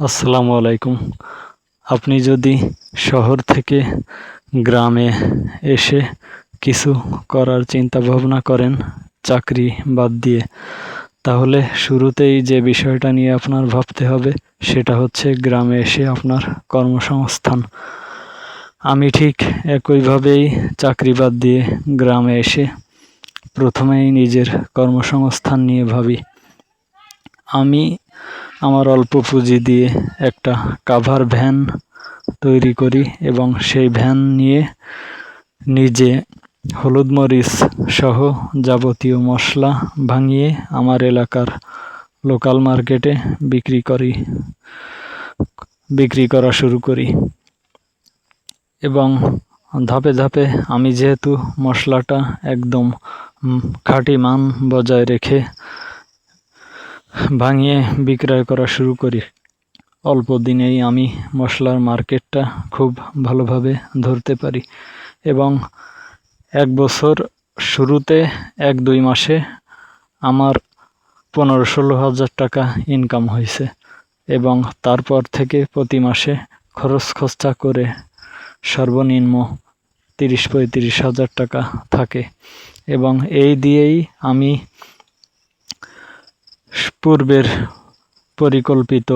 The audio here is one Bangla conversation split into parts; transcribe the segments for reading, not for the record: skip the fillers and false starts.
আসসালামু আলাইকুম। আপনি যদি শহর থেকে গ্রামে এসে কিছু করার চিন্তা ভাবনা করেন চাকরি বাদ দিয়ে, তাহলে শুরুতেই যে বিষয়টা নিয়ে আপনার ভাবতে হবে সেটা হচ্ছে গ্রামে এসে আপনার কর্মসংস্থান। আমি ঠিক একইভাবেই চাকরি বাদ দিয়ে গ্রামে এসে প্রথমেই নিজের কর্মসংস্থান নিয়ে ভাবি। আমি আমার অল্প পুঁজি দিয়ে একটা কাভার ভ্যান তৈরি করি এবং সেই ভ্যান নিয়ে নিজে হলুদ মরিচ সহ যাবতীয় মশলা ভাঙিয়ে আমার এলাকার লোকাল মার্কেটে বিক্রি করা শুরু করি। এবং ধাপে ধাপে আমি যেহেতু মশলাটা একদম খাঁটি মান বজায় রেখে ভাঙিয়ে বিক্রয় করা শুরু করি, অল্প দিনেই আমি মশলার মার্কেটটা খুব ভালোভাবে ধরতে পারি এবং 1 বছর শুরুতে 1-2 মাসে আমার 15-16 হাজার টাকা ইনকাম হয়েছে এবং তারপর থেকে প্রতি মাসে খরচ খরচা করে সর্বনিম্ন 30-35 হাজার টাকা থাকে এবং এই দিয়েই আমি পূর্বের পরিকল্পিত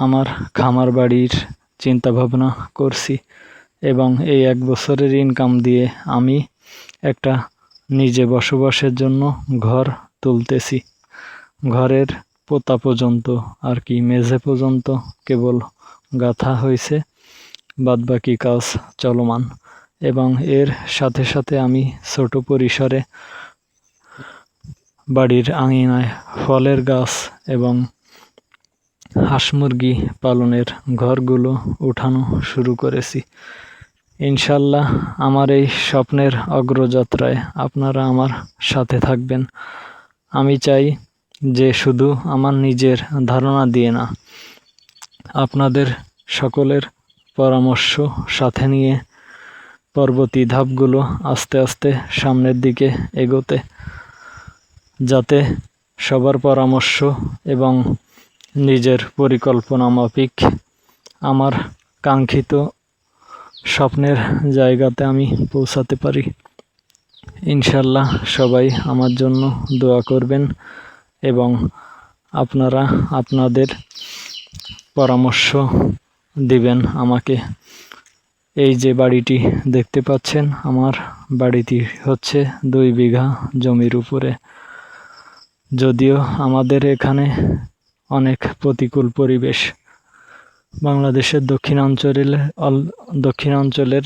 আমার খামার বাড়ির চিন্তা ভাবনা করছি এবং এই 1 বছরের ইনকাম দিয়ে আমি একটা নিজে বসবাসের জন্য ঘর তুলতেছি। ঘরের পোতা পর্যন্ত আর কি, মেঝে পর্যন্ত কেবল গাঁথা হয়েছে, বাদবাকি কাজ চলমান এবং এর সাথে সাথে আমি ছোট পরিসরে বাড়ির আঙিনায় ফলের গাছ এবং হাঁস মুরগি পালনের ঘরগুলো উঠানো শুরু করেছি। ইনশাল্লাহ আমার এই স্বপ্নের অগ্রযাত্রায় আপনারা আমার সাথে থাকবেন। আমি চাই যে শুধু আমার নিজের ধারণা দিয়ে না, আপনাদের সকলের পরামর্শ সাথে নিয়ে পরবর্তী ধাপগুলো আস্তে আস্তে সামনের দিকে এগোতে, যাতে সবার পরামর্শ এবং নিজের পরিকল্পনা মাফিক আমার কাঙ্ক্ষিত স্বপ্নের জায়গাতে আমি পৌঁছাতে পারি। ইনশাল্লাহ সবাই আমার জন্য দোয়া করবেন এবং আপনারা আপনাদের পরামর্শ দিবেন আমাকে। এই যে বাড়িটি দেখতে পাচ্ছেন, আমার বাড়িটি হচ্ছে 2 বিঘা জমির উপরে। যদিও আমাদের এখানে অনেক প্রতিকূল পরিবেশ। বাংলাদেশের দক্ষিণাঞ্চলের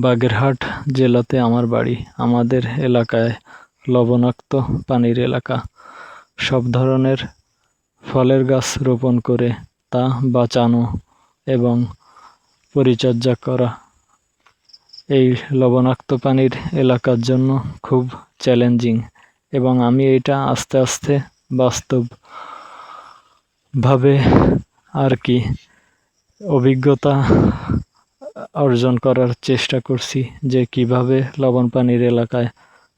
বাগেরহাট জেলাতে আমার বাড়ি। আমাদের এলাকায় লবণাক্ত পানির এলাকা। সব ধরনের ফলের গাছ রোপণ করে তা বাঁচানো এবং পরিচর্যা করা এই লবণাক্ত পানির এলাকার জন্য খুব চ্যালেঞ্জিং এবং আমি এটা আস্তে আস্তে বাস্তবভাবে আর কি অভিজ্ঞতা অর্জন করার চেষ্টা করছি যে কিভাবে লবণ পানির এলাকায়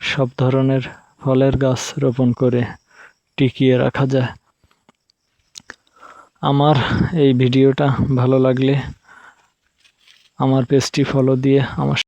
সব ধরনের ফলের গাছ রোপণ করে টিকিয়ে রাখা যায়। আমার এই ভিডিওটা ভালো লাগলে আমার পেজটি ফলো দিয়ে আমার